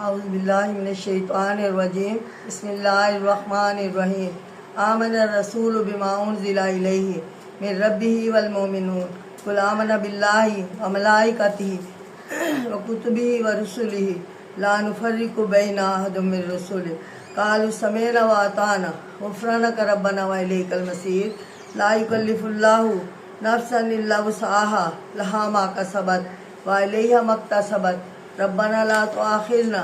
اعوذ باللہ من الشیطان الرجیم بسم اللہ الرحمن الرحیم آمن الرسول بما انزل الیہ من ربہ والمؤمنون قل آمنا باللہ وملائکتہ وکتبہ ورسلہ لا نفرق بین احد من رسلہ قالوا سمعنا واطعنا غفرانک ربنا والیک المصیر لا یکلف اللہ نفسا الا وسعها لها ما کسبت والیہا ما اکتسبت ربنا لا تؤاخذنا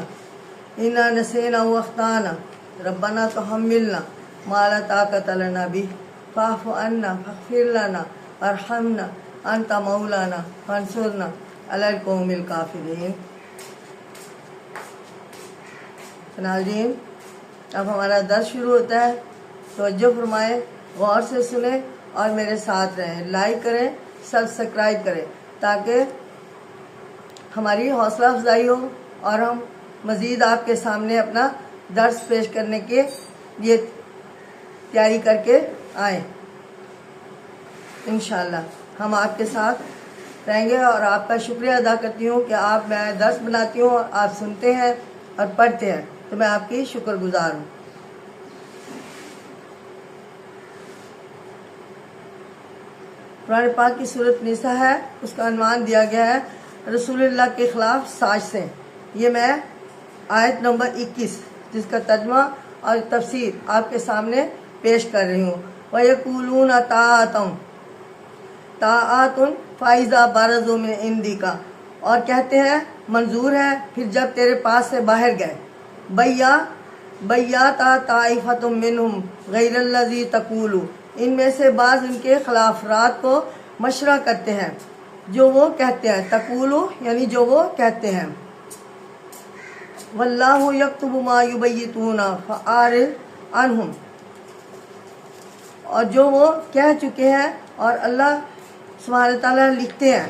إنا نسينا واخطأنا ربنا تحملنا ما لا طاقة لنا به فاعف عنا واغفر لنا وارحمنا أنت مولانا فانصرنا على القوم الكافرين۔ ناظرین، اب ہمارا درس شروع ہوتا ہے، توجہ فرمائیں، غور سے سنیں اور میرے ساتھ رہیں، لائک کریں، سبسکرائب کریں تاکہ ہماری حوصلہ افزائی ہو اور ہم مزید آپ کے سامنے اپنا درس پیش کرنے کے لیے تیاری کر کے آئیں۔ انشاءاللہ ہم آپ کے ساتھ رہیں گے اور آپ کا شکریہ ادا کرتی ہوں کہ آپ میں درس بناتی ہوں، آپ سنتے ہیں اور پڑھتے ہیں، تو میں آپ کی شکر گزار ہوں۔ قرآن پاک کی سورۃ نساء ہے، اس کا عنوان دیا گیا ہے رسول اللہ کے خلاف سازشیں۔ یہ میں آیت نمبر 21 جس کا ترجمہ اور تفسیر آپ کے سامنے پیش کر رہی ہوں۔ وَيَقُولُونَ طَاعَةٌ فَإِذَا بَرَزُوا مِنْ عِنْدِكَ، اور کہتے ہیں منظور ہے پھر جب تیرے پاس سے باہر گئے۔ بَيَّاتَ طَائِفَةٌ مِّنْهُمْ غَيْرَ الَّذِي تَقُولُ، ان میں سے بعض ان کے خلاف رات کو مشورہ کرتے ہیں جو وہ کہتے ہیں، تقولو یعنی جو وہ کہتے ہیں۔ واللہ یکتب ما یبیتون فاعرض عنہم، اور جو وہ کہہ چکے ہیں اور اللہ سبحانہ تعالیٰ لکھتے ہیں۔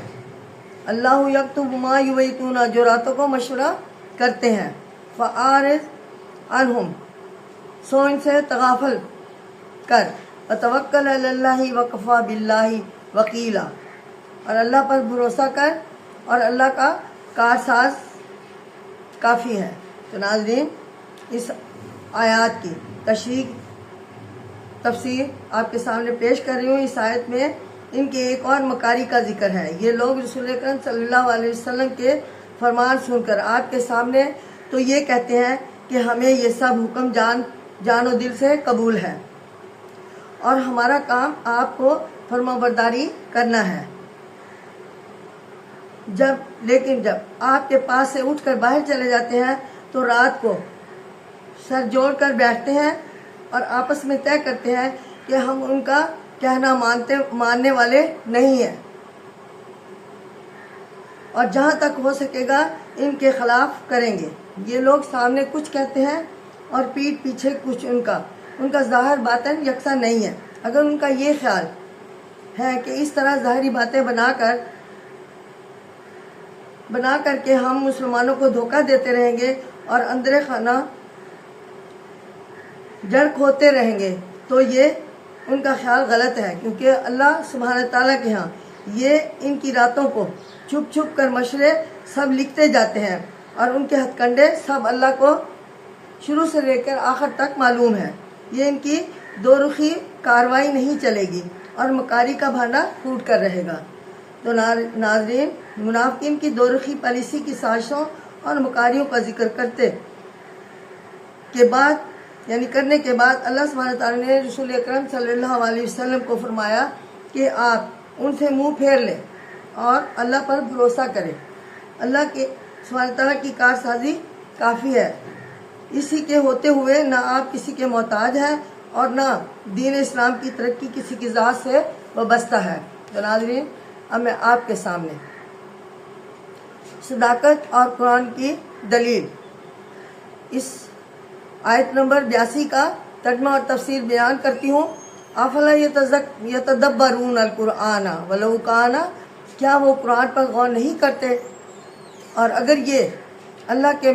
اللہ یکتب ما یبیتون، جو راتوں کو مشورہ کرتے ہیں، فاعرض عنہم، سو ان سے تغافل کر، وتوکل علی اللہ وکفی باللہ وکیلا، اور اللہ پر بھروسہ کر اور اللہ کا کارساز کافی ہے۔ تو ناظرین، اس آیات کی تفسیر آپ کے سامنے پیش کر رہی ہوں۔ اس آیت میں ان کے ایک اور مکاری کا ذکر ہے۔ یہ لوگ رسول اکرم صلی اللہ علیہ وسلم کے فرمان سن کر آپ کے سامنے تو یہ کہتے ہیں کہ ہمیں یہ سب حکم جان و دل سے قبول ہے اور ہمارا کام آپ کو فرمانبرداری کرنا ہے، لیکن جب آپ کے پاس سے اٹھ کر باہر چلے جاتے ہیں تو رات کو سر جوڑ کر بیٹھتے ہیں اور آپس میں طے کرتے ہیں کہ ہم ان کا کہنا ماننے والے نہیں ہیں، اور جہاں تک ہو سکے گا ان کے خلاف کریں گے۔ یہ لوگ سامنے کچھ کہتے ہیں اور پیٹھ پیچھے کچھ، ان کا ظاہر باطن یکساں نہیں ہے۔ اگر ان کا یہ خیال ہے کہ اس طرح ظاہری باتیں بنا کر کے ہم مسلمانوں کو دھوکہ دیتے رہیں گے اور اندر خانہ جڑ کھوتے رہیں گے، تو یہ ان کا خیال غلط ہے، کیونکہ اللہ سبحانہ تعالیٰ کے ہاں یہ ان کی راتوں کو چھپ چھپ کر مشورے سب لکھتے جاتے ہیں اور ان کے ہتھ کنڈے سب اللہ کو شروع سے لے کر آخر تک معلوم ہے۔ یہ ان کی دو رخی کاروائی نہیں چلے گی اور مکاری کا بھانڈا پھوٹ کر رہے گا۔ تو ناظرین، منافقین کی دو رخی پالیسی کی سازشوں اور مکاریوں کا ذکر کرنے کے بعد اللہ سبحانہ تعالیٰ نے رسول اکرم صلی اللہ علیہ وسلم کو فرمایا کہ آپ ان سے منہ پھیر لیں اور اللہ پر بھروسہ کریں۔ اللہ کے سبحانہ تعالیٰ کی کارسازی کافی ہے، اسی کے ہوتے ہوئے نہ آپ کسی کے محتاج ہیں اور نہ دین اسلام کی ترقی کسی کی ذات سے وابستہ ہے۔ تو ناظرین، اب میں آپ کے سامنے صداقت اور قرآن کی دلیل، اس آیت نمبر 82 کا ترجمہ اور تفسیر بیان کرتی ہوں۔ افلا یتدبرون القرآن ولو کان، کیا وہ قرآن پر غور نہیں کرتے، اور اگر یہ اللہ کے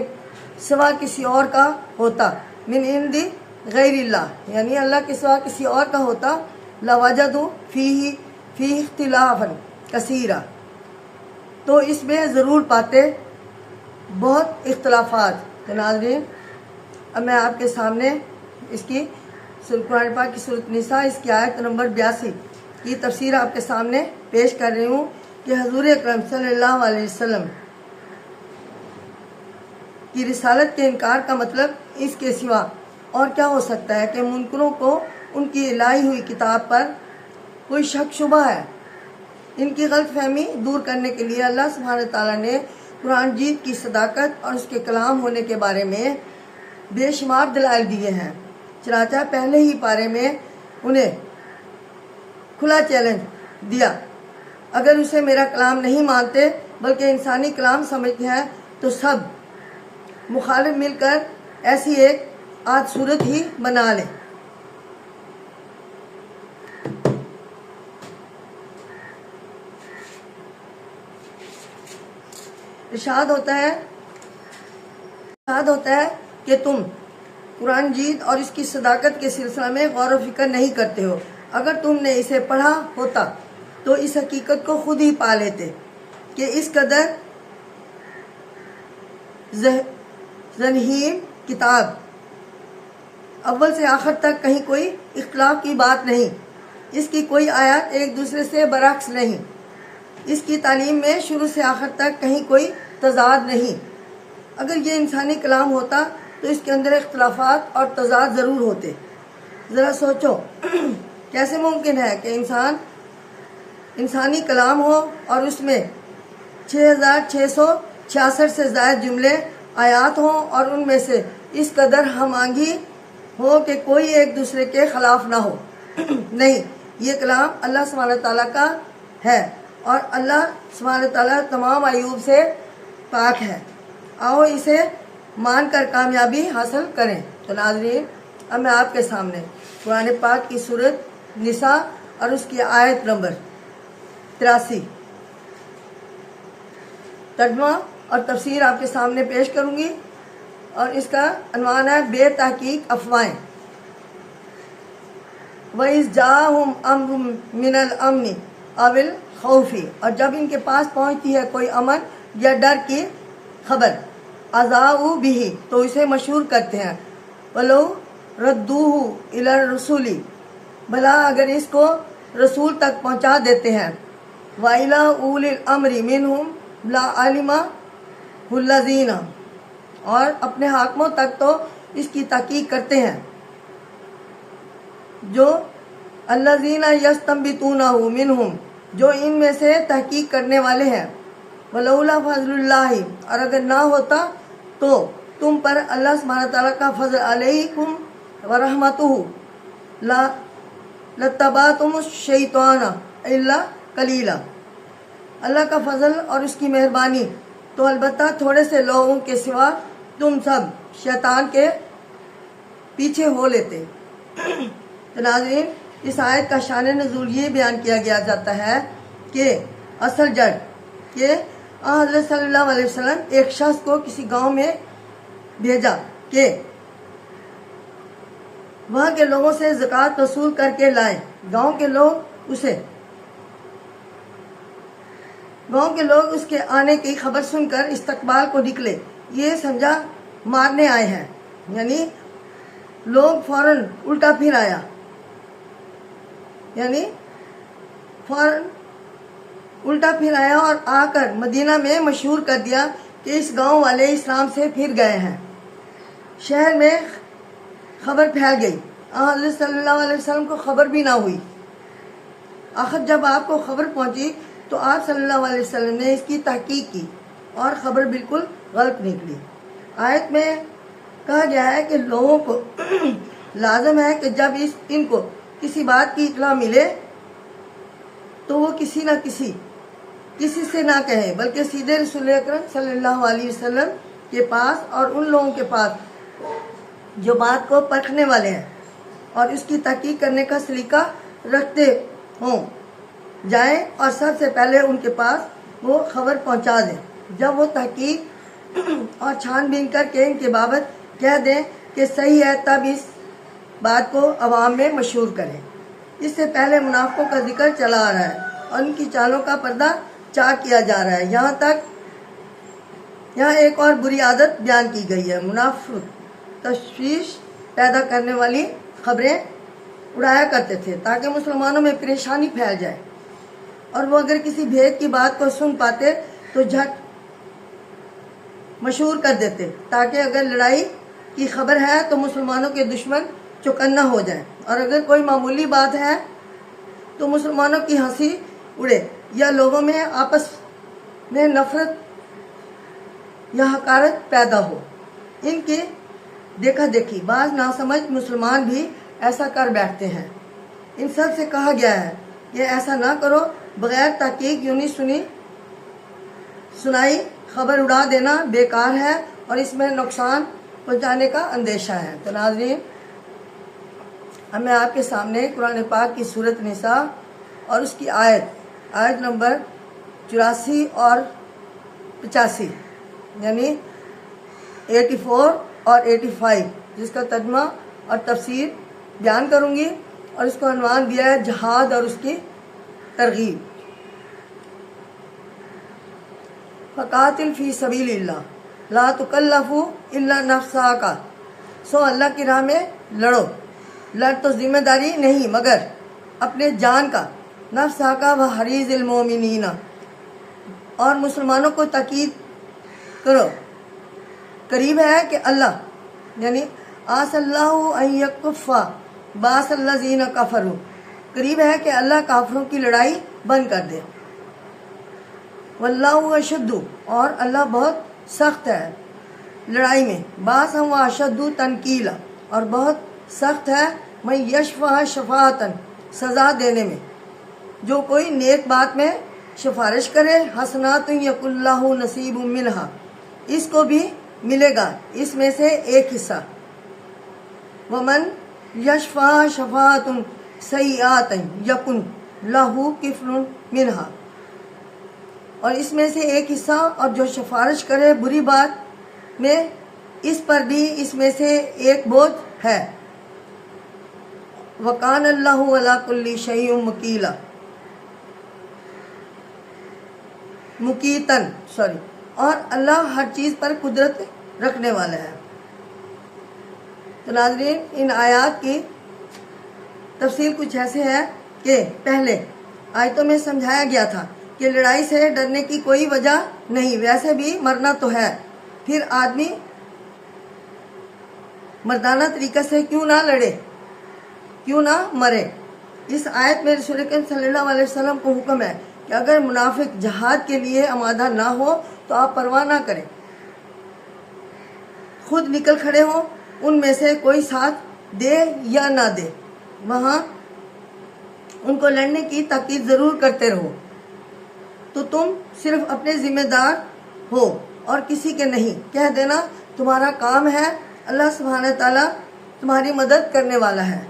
سوا کسی اور کا ہوتا، من عند غیر اللہ یعنی اللہ کے سوا کسی اور کا ہوتا، لوجدوا فیہ اختلافا کثیرا، تو اس میں ضرور پاتے بہت اختلافات، تو ناظرین اب میں آپ کے سامنے اس کی قرآن پاک کی سورۃ نساء اس کی آیت نمبر 82 کی تفسیر آپ کے سامنے پیش کر رہی ہوں کہ حضور اکرم صلی اللہ علیہ وسلم کی رسالت کے انکار کا مطلب اس کے سوا اور کیا ہو سکتا ہے کہ منکروں کو ان کی لائی ہوئی کتاب پر کوئی شک شبہ ہے۔ ان کی غلط فہمی دور کرنے کے لیے اللہ سبحانہ تعالیٰ نے قرآن جیت کی صداقت اور اس کے کلام ہونے کے بارے میں بے شمار دلائل دیے ہیں۔ چنانچہ پہلے ہی پارے میں انہیں کھلا چیلنج دیا، اگر اسے میرا کلام نہیں مانتے بلکہ انسانی کلام سمجھتے ہیں تو سب مخالف مل کر ایسی ایک آد صورت ہی بنا لیں۔ ارشاد ہوتا ہے کہ تم قرآن جیت اور اس کی صداقت کے سلسلہ میں غور و فکر نہیں کرتے ہو۔ اگر تم نے اسے پڑھا ہوتا تو اس حقیقت کو خود ہی پا لیتے کہ اس قدر ذہین کتاب اول سے آخر تک کہیں کوئی اختلاف کی بات نہیں، اس کی کوئی آیات ایک دوسرے سے برعکس نہیں، اس کی تعلیم میں شروع سے آخر تک کہیں کوئی تضاد نہیں۔ اگر یہ انسانی کلام ہوتا تو اس کے اندر اختلافات اور تضاد ضرور ہوتے۔ ذرا سوچو کیسے ممکن ہے کہ انسانی کلام ہو اور اس میں 6666 سے زائد جملے آیات ہوں اور ان میں سے اس قدر ہم آہنگی ہو کہ کوئی ایک دوسرے کے خلاف نہ ہو۔ نہیں، یہ کلام اللہ سبحانہ تعالیٰ کا ہے اور اللہ سبحانہ تعالیٰ تمام عیوب سے پاک ہے۔ آؤ اسے مان کر کامیابی حاصل کریں۔ تو ناظرین اب میں آپ کے سامنے قرآن پاک کی سورۃ نساء اور اس کی آیت نمبر 83 ترجمہ اور تفسیر آپ کے سامنے پیش کروں گی، اور اس کا عنوان ہے بے تحقیق افواہیں۔ وَإِذْ جَاءَهُمْ أَمْرٌ مِّنَ الْأَمْنِ أَوِ الْخَوْفِ، اور جب ان کے پاس پہنچتی ہے کوئی امن یا ڈر کی خبر، أَذَاعُوا بِهِ، تو اسے مشہور کرتے ہیں، وَلَوْ رَدُّوهُ إِلَى الرُّسُلِ، بھلا اگر اس کو رسول تک پہنچا دیتے ہیں، وَإِلَى أُولِي الْأَمْرِ مِنْهُمْ لَعَلِمَهُ الَّذِينَ، اور اپنے حاکموں تک تو اس کی تحقیق کرتے ہیں جو الَّذِينَ يَسْتَنبِطُونَهُ مِنْهُمْ، جو ان میں سے تحقیق کرنے والے ہیں، وَلَوْلَا فَضْلُ اللَّهِ، اور اگر نہ ہوتا تو تم پر اللہ سبحانہ تعالیٰ کا فضل علیکم وَرَحْمَتُهُ لَاتَّبَعْتُمُ الشَّيْطَانَ إِلَّا قَلِيلًا، اللہ کا فضل اور اس کی مہربانی تو البتہ تھوڑے سے لوگوں کے سوا تم سب شیطان کے پیچھے ہو لیتے۔ تو ناظرین اس آیت کا شان نزول یہ بیان کیا گیا جاتا ہے کہ اصل جڑ کہ حضرت صلی اللہ علیہ وسلم ایک شخص کو کسی گاؤں میں بھیجا کہ وہاں کے لوگوں سے زکوٰۃ وصول کر کے لائیں۔ گاؤں کے لوگ اس کے آنے کی خبر سن کر استقبال کو نکلے، یہ سمجھا مارنے آئے ہیں، یعنی لوگ فوراً الٹا پھر آیا اور آ کر مدینہ میں مشہور کر دیا کہ اس گاؤں والے اسلام سے پھر گئے ہیں۔ شہر میں خبر پھیل گئی، حضرت صلی اللہ علیہ وسلم کو خبر بھی نہ ہوئی۔ آخر جب آپ کو خبر پہنچی تو آپ صلی اللہ علیہ وسلم نے اس کی تحقیق کی اور خبر بالکل غلط نکلی۔ آیت میں کہا گیا ہے کہ لوگوں کو لازم ہے کہ جب ان کو کسی بات کی اطلاع ملے تو وہ کسی سے نہ کہیں بلکہ سیدھے رسول اکرم صلی اللہ علیہ وسلم کے پاس اور ان لوگوں کے پاس جو بات کو پرکھنے والے ہیں اور اس کی تحقیق کرنے کا سلیقہ رکھتے ہوں جائیں اور سب سے پہلے ان کے پاس وہ خبر پہنچا دیں۔ جب وہ تحقیق اور چھان بین کر کے ان کے بابت کہہ دیں کہ صحیح ہے تب اس بات کو عوام میں مشہور کریں۔ اس سے پہلے منافقوں کا ذکر چلا آ رہا ہے اور ان کی چالوں کا پردہ چاک کیا جا رہا ہے، یہاں تک یہاں ایک اور بری عادت بیان کی گئی ہے، منافق تشویش پیدا کرنے والی خبریں اڑایا کرتے تھے تاکہ مسلمانوں میں پریشانی پھیل جائے، اور وہ اگر کسی بھید کی بات کو سن پاتے تو جھٹ مشہور کر دیتے تاکہ اگر لڑائی کی خبر ہے تو مسلمانوں کے دشمن چوکنا ہو جائیں، اور اگر کوئی معمولی بات ہے تو مسلمانوں کی ہنسی اڑے یا لوگوں میں آپس میں نفرت یا حقارت پیدا ہو۔ ان کی دیکھا دیکھی بعض ناسمجھ مسلمان بھی ایسا کر بیٹھتے ہیں۔ ان سب سے کہا گیا ہے کہ ایسا نہ کرو، بغیر تحقیق یونی سنائی خبر اڑا دینا بیکار ہے اور اس میں نقصان پہنچانے کا اندیشہ ہے۔ تو ناظرین، اب میں آپ کے سامنے قرآن پاک کی سورۃ نساء اور اس کی آیت نمبر 84 اور 85 یعنی 84 اور 85 جس کا ترجمہ اور تفسیر بیان کروں گی، اور اس کو عنوان دیا ہے جہاد اور اس کی ترغیب۔ فقاتل فی سبیل اللہ لا تکلف الا نفسک، سو اللہ کی راہ میں لڑو، لڑ تو ذمہ داری نہیں مگر اپنے جان کا، نفسک و حریض المومنین، اور مسلمانوں کو تاکید کرو، قریب ہے کہ اللہ یعنی آس اللہ ان یکف باس الذین کفروا، قریب ہے کہ اللہ کافروں کی لڑائی بند کر دے، واللہ اشد، اور اللہ بہت سخت ہے لڑائی میں، باس و اشد تنکیلا، اور بہت سخت ہے من یشفع شفاعتن، سزا دینے میں، جو کوئی نیک بات میں سفارش کرے، حسنات یک اللہ نصیب منہا، اس کو بھی ملے گا اس میں سے ایک حصہ، ومن یشفع شفاعت سیئات یکن لہ کفل منہا، اور اس میں سے ایک حصہ، اور جو سفارش کرے بری بات میں اس پر بھی اس میں سے ایک بوجھ ہے، وکان اللہ علی کل شیء مقیتاً اور اللہ ہر چیز پر قدرت رکھنے والا ہے۔ تو ناظرین، ان آیات کی تفصیل کچھ ایسے ہے کہ پہلے آیتوں میں سمجھایا گیا تھا کہ لڑائی سے ڈرنے کی کوئی وجہ نہیں، ویسے بھی مرنا تو ہے، پھر آدمی مردانہ طریقے سے کیوں نہ لڑے، کیوں نہ مرے۔ اس آیت میں رسول کریم صلی اللہ علیہ وسلم کو حکم ہے کہ اگر منافق جہاد کے لیے آمادہ نہ ہو تو آپ پرواہ نہ کریں، خود نکل کھڑے ہوں، ان میں سے کوئی ساتھ دے یا نہ دے، وہاں ان کو لڑنے کی تاکید ضرور کرتے رہو، تو تم صرف اپنے ذمہ دار ہو اور کسی کے نہیں، کہہ دینا تمہارا کام ہے، اللہ سبحانہ تعالیٰ تمہاری مدد کرنے والا ہے۔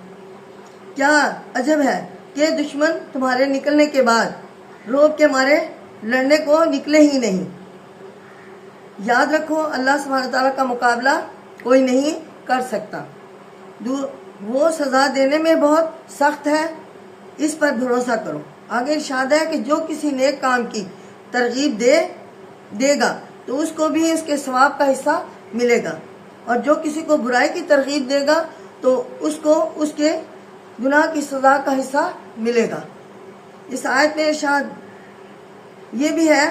کیا عجب ہے کہ دشمن تمہارے نکلنے کے بعد رعب کے مارے لڑنے کو نکلے ہی نہیں۔ یاد رکھو اللہ سبحانہ تعالیٰ کا مقابلہ کوئی نہیں کر سکتا، وہ سزا دینے میں بہت سخت ہے، اس پر بھروسہ کرو۔ آگے ارشاد ہے کہ جو کسی نیک کام کی ترغیب دے گا تو اس کو بھی اس کے ثواب کا حصہ ملے گا، اور جو کسی کو برائی کی ترغیب دے گا تو اس کو اس کے گناہ کی سزا کا حصہ ملے گا۔ اس آیت میں ارشاد یہ بھی ہے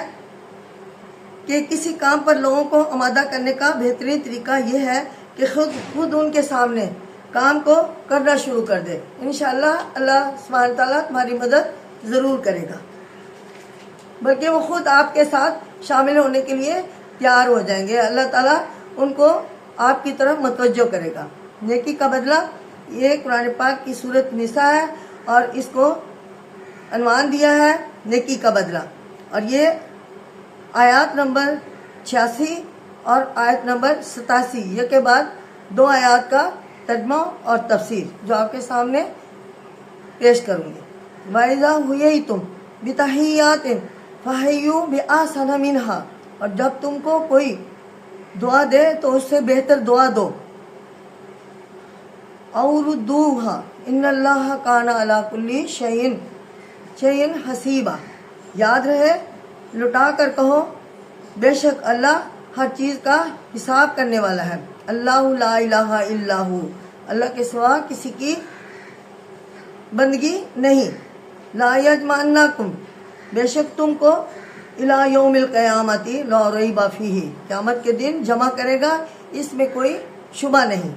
کہ کسی کام پر لوگوں کو آمادہ کرنے کا بہترین طریقہ یہ ہے کہ خود ان کے سامنے کام کو کرنا شروع کر دے، انشاءاللہ اللہ سبحانہ تعالیٰ تمہاری مدد ضرور کرے گا، بلکہ وہ خود آپ کے ساتھ شامل ہونے کے لیے تیار ہو جائیں گے، اللہ تعالیٰ ان کو آپ کی طرف متوجہ کرے گا۔ نیکی کا بدلہ، یہ قرآن پاک کی سورۃ نساء ہے اور اس کو عنوان دیا ہے نیکی کا بدلہ، اور یہ آیات نمبر 86 اور آیت نمبر 87 یہ کے بعد دو آیات کا ترجمہ اور تفسیر جو آپ کے سامنے پیش کروں گی۔ وَإِذَا حُيِّيتُم بِتَحِيَّاتٍ فَحَيُّوا بِأَحْسَنَ مِنْهَا، اور جب تم کو کوئی دعا دے تو اس سے بہتر دعا دو، أَوْ رُدُّوهَا إِنَّ اللَّهَ كَانَ عَلَى كُلِّ شَيْءٍ حَسِيبًا، یاد رہے لٹا کر کہو بے شک اللہ ہر چیز کا حساب کرنے والا ہے۔ اللہ لا الہ الا ہو، اللہ کے سوا کسی کی بندگی نہیں۔ لا یجمعنکم، بے شک تم کو الی یوم القیامت لا ریب فیہ، قیامت کے دن جمع کرے گا، اس میں کوئی شبہ نہیں۔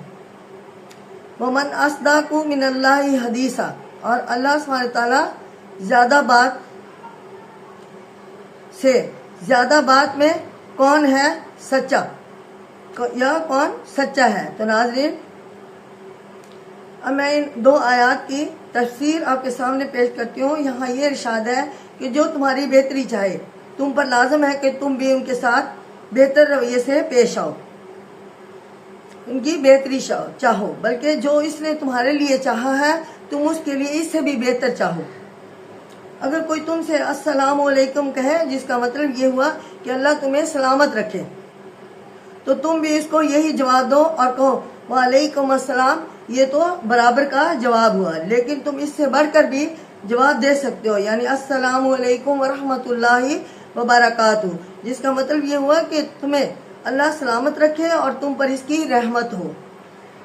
ومن اصدق من اللہ حدیثا، اور اللہ سبحانہ تعالیٰ زیادہ بات میں کون ہے سچا، یا کون سچا ہے۔ تو ناظرین، اب میں ان 2 آیات کی تفسیر آپ کے سامنے پیش کرتی ہوں۔ یہاں یہ ارشاد ہے کہ جو تمہاری بہتری چاہے، تم پر لازم ہے کہ تم بھی ان کے ساتھ بہتر رویے سے پیش آؤ، ان کی بہتری چاہو، بلکہ جو اس نے تمہارے لیے چاہا ہے تم اس کے لیے اس سے بھی بہتر چاہو۔ اگر کوئی تم سے السلام علیکم کہے، جس کا مطلب یہ ہوا کہ اللہ تمہیں سلامت رکھے، تو تم بھی اس کو یہی جواب دو اور کہو وعلیکم السلام، یہ تو برابر کا جواب ہوا، لیکن تم اس سے بڑھ کر بھی جواب دے سکتے ہو، یعنی السلام علیکم ورحمۃ اللہ وبرکاتہ، جس کا مطلب یہ ہوا کہ تمہیں اللہ سلامت رکھے اور تم پر اس کی رحمت ہو۔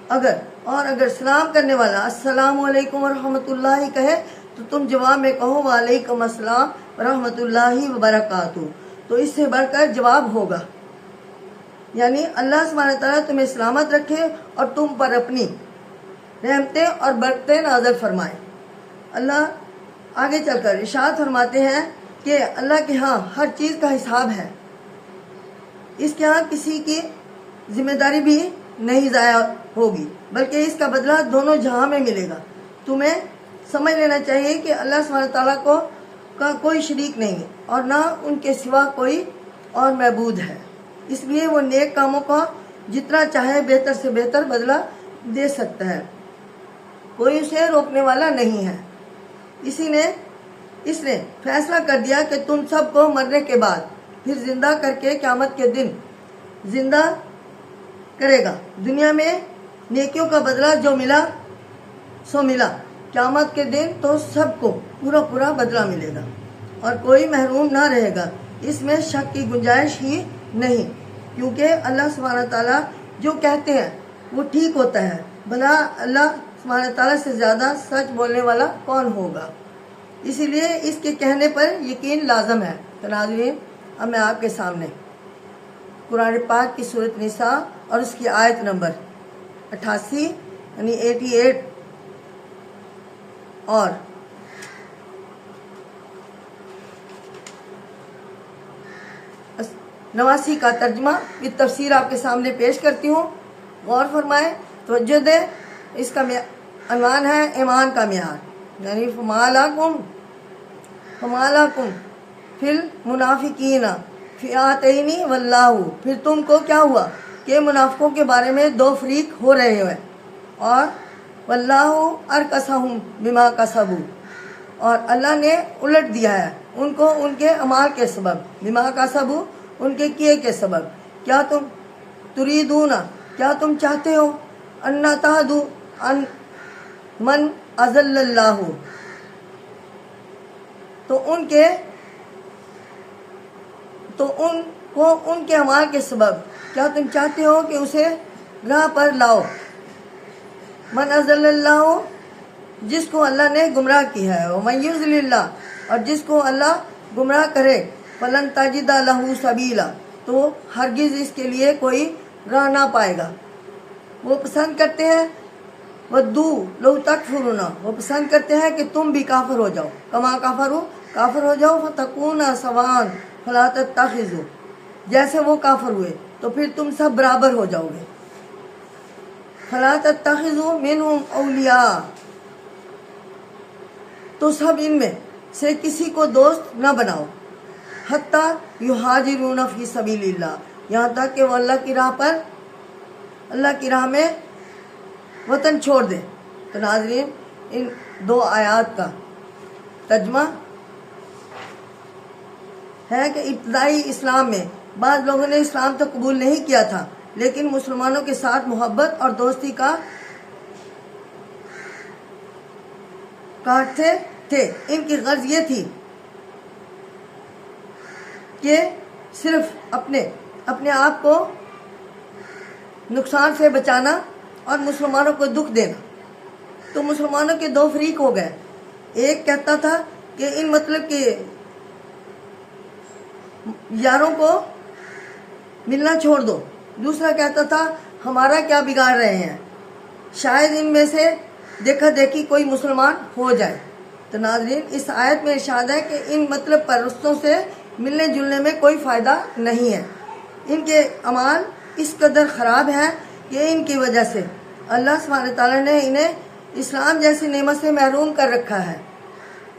اگر سلام کرنے والا السلام علیکم ورحمۃ اللہ کہے تو تم جواب میں کہو وعلیکم السلام ورحمۃ اللہ وبرکاتہ، تو اس سے بڑھ کر جواب ہوگا، یعنی اللہ سبحانہ تعالیٰ تمہیں سلامت رکھے اور تم پر اپنی رحمتیں اور برکتیں نازل فرمائے۔ اللہ آگے چل کر ارشاد فرماتے ہیں کہ اللہ کے ہاں ہر چیز کا حساب ہے، اس کے ہاں کسی کی ذمہ داری بھی نہیں ضائع ہوگی، بلکہ اس کا بدلہ دونوں جہاں میں ملے گا۔ تمہیں سمجھ لینا چاہیے کہ اللہ سبحانہ تعالیٰ کا کوئی شریک نہیں ہے اور نہ ان کے سوا کوئی اور معبود ہے، اس لیے وہ نیک کاموں کا جتنا چاہے بہتر سے بہتر بدلہ دے سکتا ہے، کوئی اسے روکنے والا نہیں ہے۔ اس نے فیصلہ کر دیا کہ تم سب کو مرنے کے بعد پھر زندہ کر کے قیامت کے دن زندہ کرے گا۔ دنیا میں نیکیوں کا بدلہ جو ملا سو ملا، قیامت کے دن تو سب کو پورا بدلہ ملے گا اور کوئی محروم نہ رہے گا، اس میں شک کی گنجائش ہی نہیں، کیونکہ اللہ سبحانہ تعالیٰ جو کہتے ہیں وہ ٹھیک ہوتا ہے، بھلا اللہ سبحانہ تعالیٰ سے زیادہ سچ بولنے والا کون ہوگا، اسی لیے اس کے کہنے پر یقین لازم ہے۔ تو ناظرین، اب میں آپ کے سامنے قرآن پاک کی سورۃ نساء اور اس کی آیت نمبر 88 یعنی 88 اور 89 کا ترجمہ بھی تفسیر آپ کے سامنے پیش کرتی ہوں، غور فرمائیں، توجہ دیں۔ اس کا عنوان ہے ایمان کا معیار، یعنی فمالکم فی المنافقین فئاتین واللہ، پھر تم کو کیا ہوا کہ منافقوں کے بارے میں 2 فریق ہو رہے ہیں، اور واللہ ارکسہم بما کسبوا، اور اللہ نے الٹ دیا ہے ان کو ان کے اعمال کے سبب، بما کسبوا ان کے کیے کے سبب۔ کیا تم تریدون، کیا تم چاہتے ہو ان تہدوا ان من اضل اللہ، تو ان کو ان کے اعمال کے سبب کیا تم چاہتے ہو کہ اسے راہ پر لاؤ، من اضل اللہ، جس کو اللہ نے گمراہ کیا ہے، ومن یضلل اللہ، اور جس کو اللہ گمراہ کرے، فلن تجد لہ سبیلا، تو ہرگز اس کے لیے کوئی راہ نہ پائے گا۔ وہ پسند کرتے ہیں ودو لو تکفرون، وہ پسند کرتے ہیں کہ تم بھی کافر ہو جاؤ، کما کافر ہو جاؤ، فتکون سواء فلا تتخذوا، جیسے وہ کافر ہوئے تو پھر تم سب برابر ہو جاؤ گے۔ فلا تتخذوا منہم اولیاء، تو سب ان میں سے کسی کو دوست نہ بناؤ، حتی یہاجرون فی سبیل اللہ، یہاں تک کہ وہ اللہ کی راہ میں وطن چھوڑ دے۔ تو ناظرین، ان 2 آیات کا ترجمہ ہے کہ ابتدائی اسلام میں بعض لوگوں نے اسلام تو قبول نہیں کیا تھا، لیکن مسلمانوں کے ساتھ محبت اور دوستی کا کاٹتے تھے۔ ان کی غرض یہ تھی کہ صرف اپنے اپنے آپ کو نقصان سے بچانا اور مسلمانوں کو دکھ دینا۔ تو مسلمانوں کے دو فریق ہو گئے، ایک کہتا تھا کہ ان مطلب کہ یاروں کو ملنا چھوڑ دو، دوسرا کہتا تھا ہمارا کیا بگاڑ رہے ہیں، شاید ان میں سے دیکھا دیکھی کوئی مسلمان ہو جائے۔ تو ناظرین، اس آیت میں ارشاد ہے کہ ان مطلب پرستوں سے ملنے جلنے میں کوئی فائدہ نہیں ہے، ان کے اعمال اس قدر خراب ہیں کہ ان کی وجہ سے اللہ سبحانہ تعالیٰ نے انہیں اسلام جیسی نعمت سے محروم کر رکھا ہے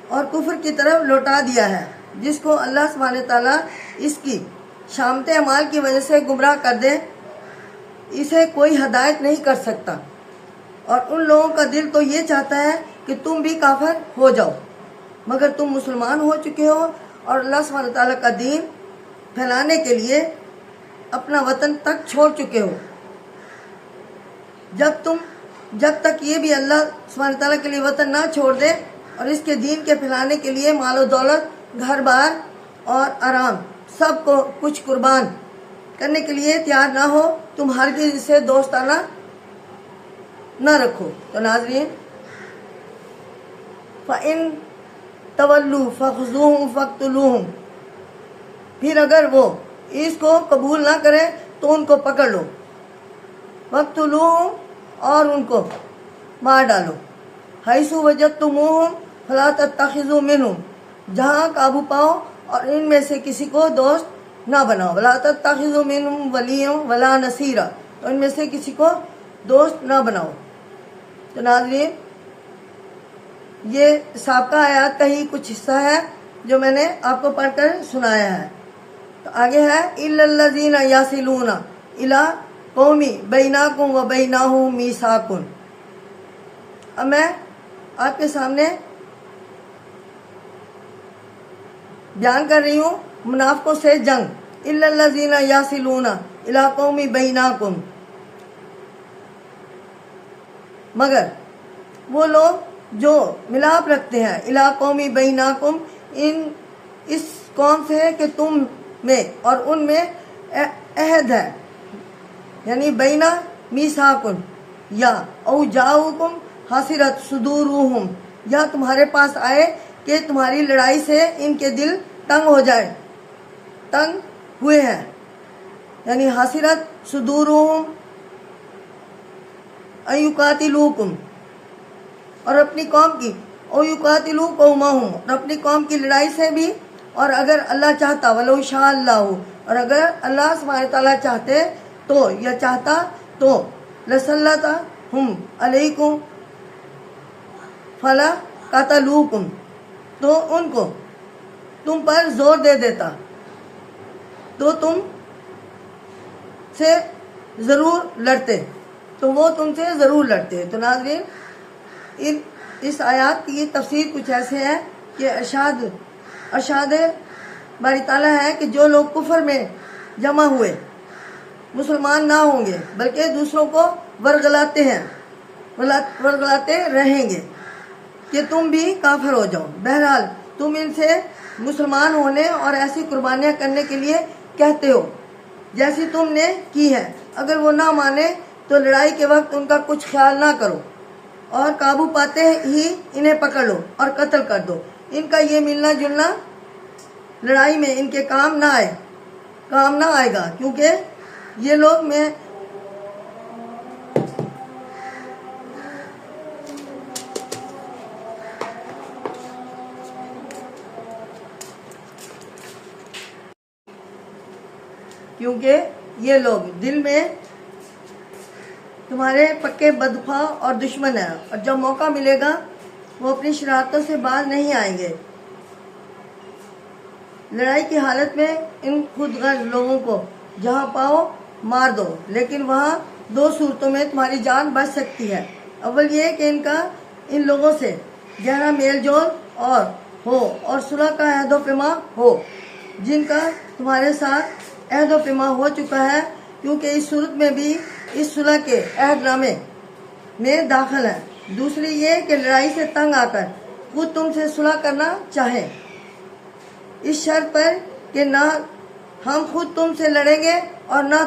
اور کفر کی طرف لوٹا دیا ہے۔ جس کو اللہ سبحانہ تعالیٰ اس کی شامت اعمال کی وجہ سے گمراہ کر دے، اسے کوئی ہدایت نہیں کر سکتا، اور ان لوگوں کا دل تو یہ چاہتا ہے کہ تم بھی کافر ہو جاؤ، مگر تم مسلمان ہو چکے ہو اور اللہ سبحانہ تعالیٰ کا دین پھیلانے کے لیے اپنا وطن تک چھوڑ چکے ہو۔ جب تک یہ بھی اللہ سبحانہ تعالیٰ کے لیے وطن نہ چھوڑ دے اور اس کے دین کے پھیلانے کے لیے مال و دولت، گھر بار اور آرام سب کو کچھ قربان کرنے کے لیے تیار نہ ہو، تم ہرگز اسے دوستانہ نہ رکھو۔ تو ناظرین، فَإِن تَوَلُّوا فَخُذُوهُمْ فَاقْتُلُوهُمْ، پھر اگر وہ اس کو قبول نہ کرے تو ان کو پکڑ لو، وَاقْتُلُوهُمْ، اور ان کو مار ڈالو، حَيْثُ وَجَدتُّمُوهُمْ فَلَا تَتَّخِذُوا مِنْهُمْ، جہاں قابو پاؤ اور ان میں سے کسی کو دوست نہ بناؤ، وَلَا تَتَّخِذُوا مِنْهُمْ وَلِيًّا وَلَا نَصِيرًا، تو ان میں سے کسی کو دوست نہ بناؤ۔ تو ناظرین، یہ سابقہ آیات کا ہی کچھ حصہ ہے جو میں نے آپ کو پڑھ کر سنایا ہے۔ تو آگے ہے إِلَّا الَّذِينَ يَصِلُونَ إِلَىٰ قَوْمٍ بَيْنَكُمْ وَبَيْنَهُمْ مِيثَاقٌ۔ اب میں آپ کے سامنے بیان کر رہی ہوں منافقوں سے جنگ۔ إِلَّا الَّذِينَ يَصِلُونَ إِلَىٰ قَوْمٍ بَيْنَكُمْ، مگر وہ لوگ جو ملاپ رکھتے ہیں إِلَىٰ قَوْمٍ بَيْنَكُمْ، اس قوم سے ہے کہ تم میں اور ان میں عہد ہے، یعنی بینا میثاقن، یا او جاؤکم حسرت صدورہم، یا تمہارے پاس آئے کہ تمہاری لڑائی سے ان کے دل تنگ ہو جائے، تنگ ہوئے ہیں، یعنی حسرت صدورہم ان یقاتلوکم، اور اپنی قوم کی او یقاتلو قومہم، اور اپنی قوم کی لڑائی سے بھی، اور اگر اللہ چاہتا ولو شاء اللہ، اور اگر اللہ سبحانہ تعالیٰ چاہتے تو، یا چاہتا تو، لسلطہم علیکم فلا قتلوکم، تو ان کو تم پر زور دے دیتا تو تم سے ضرور لڑتے، تو وہ تم سے ضرور لڑتے۔ تو ناظرین، اس آیات کی تفسیر کچھ ایسے ہے کہ ارشاد باری تعالیٰ ہے کہ جو لوگ کفر میں جمع ہوئے مسلمان نہ ہوں گے بلکہ دوسروں کو ورگلاتے رہیں گے کہ تم بھی کافر ہو جاؤ، بہرحال تم ان سے مسلمان ہونے اور ایسی قربانیاں کرنے کے لیے کہتے ہو جیسی تم نے کی ہے، اگر وہ نہ مانے تو لڑائی کے وقت ان کا کچھ خیال نہ کرو، اور قابو پاتے ہی انہیں پکڑ لو اور قتل کر دو۔ ان کا یہ ملنا جلنا لڑائی میں ان کے کام نہ آئے گا، کیونکہ یہ لوگ دل میں تمہارے پکے بدخواہ اور دشمن ہیں، اور جب موقع ملے گا وہ اپنی شرارتوں سے باز نہیں آئیں گے۔ لڑائی کی حالت میں ان خود غرض لوگوں کو جہاں پاؤ مار دو، لیکن وہاں دو صورتوں میں تمہاری جان بچ سکتی ہے۔ اول یہ کہ ان لوگوں سے گہرا میل جول اور صلح کا عہد و پیما ہو، جن کا تمہارے ساتھ عہد و پیما ہو چکا ہے، کیونکہ اس صورت میں بھی اس صلح کے عہد نامے میں داخل ہے۔ دوسری یہ کہ لڑائی سے تنگ آ کر خود تم سے صلح کرنا چاہیں، اس شرط پر کہ نہ ہم خود تم سے لڑیں گے اور نہ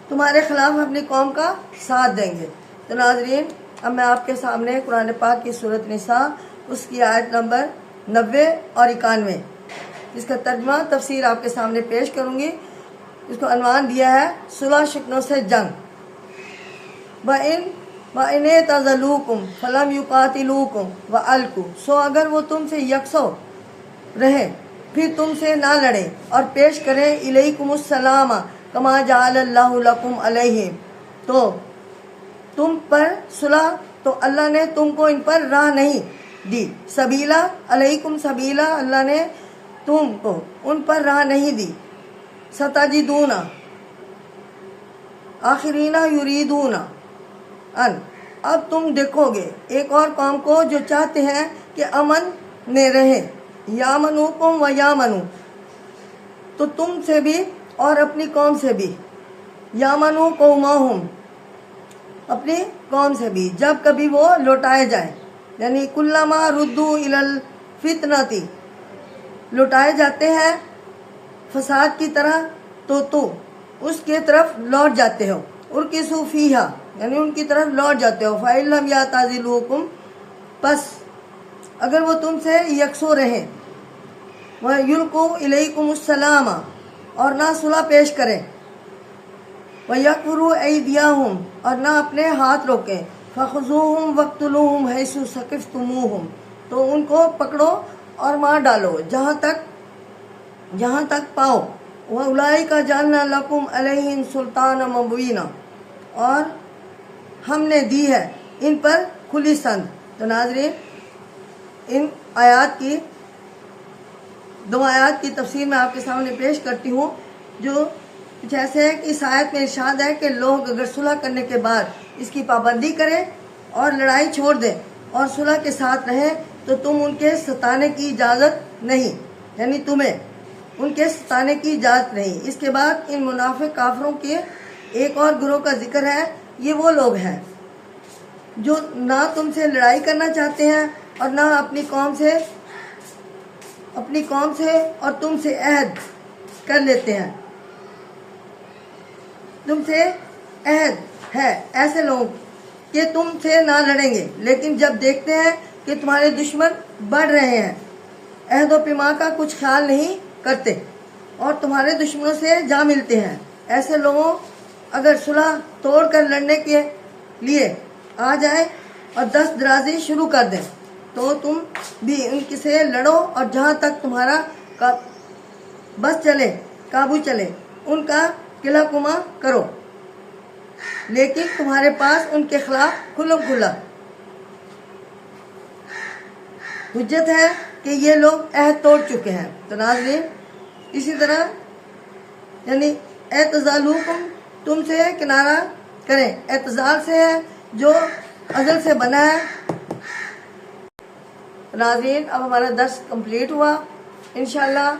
تمہارے خلاف اپنی قوم کا ساتھ دیں گے۔ تو ناظرین، اب میں آپ کے سامنے قرآن پاک کی سورۃ نساء اس کی آیت نمبر 90 اور 91 اس کا ترجمہ تفسیر آپ کے سامنے پیش کروں گی۔ اس کو عنوان دیا ہے صلح شکنوں سے جنگ۔ وَإِنْ اعْتَزَلُوكُمْ فَلَمْ يُقَاتِلُوكُمْ وَأَلْقُوا، سو اگر وہ تم سے یکسو رہیں پھر تم سے نہ لڑیں اور پیش کریں الیکم السلام کما جعل اللہ لکم علیہم، تو تم پر صلح، تو اللہ نے تم کو ان پر راہ نہیں دی، سبیلا علیکم سبیلا، اللہ نے تم کو ان پر راہ نہیں دی، ستجدون آخرین یریدون ان، اب تم دیکھو گے ایک اور قوم کو جو چاہتے ہیں کہ امن میں رہیں، یامنوکم و یامنو، تو تم سے بھی اور اپنی قوم سے بھی، یامنو قومہم، اپنی قوم سے بھی، جب کبھی وہ لوٹائے جائیں، یعنی کلما ردو الی الفتنتی، لوٹائے جاتے ہیں فساد کی طرح، تو اس کے طرف لوٹ جاتے ہو، ارکسوا فیہا، یعنی ان کی طرف لوٹ جاتے ہو، فَإِن لَمْ يَعْتَزِلُوكُمْ، پس اگر وہ تم سے یکسو رہیں، وَيُلْقُوا إِلَيْكُمُ السَّلَامَ، اور نہ صلح پیش کریں، وَيَكْفُرُوا أَيْدِيَهُمْ، اور نہ اپنے ہاتھ روکیں، فَخُذُوهُمْ وَاقْتُلُوهُمْ حَيْثُ ثَقِفْتُمُوهُمْ، تو ان کو پکڑو اور مار ڈالو جہاں تک پاؤ، وَأُولَئِكَ جَعَلْنَا لَكُمْ عَلَيْهِمْ سُلْطَانًا مُبِينًا، اور ہم نے دی ہے ان پر کھلی سند۔ تو ناظرین، ان آیات کی دو آیات کی تفسیر میں آپ کے سامنے پیش کرتی ہوں، جو کچھ ایسے ہے کہ اس آیت میں ارشاد ہے کہ لوگ اگر صلح کرنے کے بعد اس کی پابندی کریں اور لڑائی چھوڑ دیں اور صلح کے ساتھ رہیں تو تم ان کے ستانے کی اجازت نہیں، یعنی تمہیں ان کے ستانے کی اجازت نہیں۔ اس کے بعد ان منافق کافروں کے ایک اور گروہ کا ذکر ہے، یہ وہ لوگ ہیں جو نہ تم سے لڑائی کرنا چاہتے ہیں اور نہ اپنی قوم سے اور تم سے عہد کر لیتے ہیں، تم سے عہد ہے ایسے لوگ کہ تم سے نہ لڑیں گے، لیکن جب دیکھتے ہیں کہ تمہارے دشمن بڑھ رہے ہیں، عہد و پیمان کا کچھ خیال نہیں کرتے اور تمہارے دشمنوں سے جا ملتے ہیں، ایسے لوگوں اگر صلح توڑ کر لڑنے کے لیے آ جائیں اور دست درازی شروع کر دیں تو تم بھی ان سے لڑو اور جہاں تک تمہارا بس چلے، قابو چلے، ان کا قلع کما کرو، لیکن تمہارے پاس ان کے خلاف کھلم کھلا حجت ہے کہ یہ لوگ عہد توڑ چکے ہیں۔ تو ناظرین، اسی طرح یعنی اعتزالوکم، تم سے کنارہ کریں، اعتزال سے ہے جو ازل سے بنا ہے۔ ناظرین، اب ہمارا درس کمپلیٹ ہوا، انشاءاللہ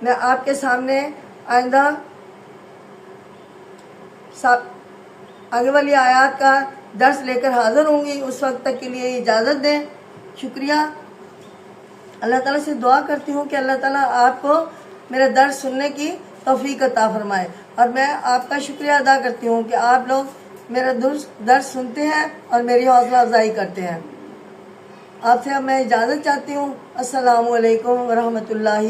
میں آپ کے سامنے آئندہ آگے والی آیات کا درس لے کر حاضر ہوں گی، اس وقت تک کے لیے اجازت دیں، شکریہ۔ اللہ تعالیٰ سے دعا کرتی ہوں کہ اللہ تعالیٰ آپ کو میرا درس سننے کی توفیق عطا فرمائے، اور میں آپ کا شکریہ ادا کرتی ہوں کہ آپ لوگ میرا درس سنتے ہیں اور میری حوصلہ افزائی کرتے ہیں۔ آپ سے اب میں اجازت چاہتی ہوں۔ السلام علیکم ورحمۃ اللہ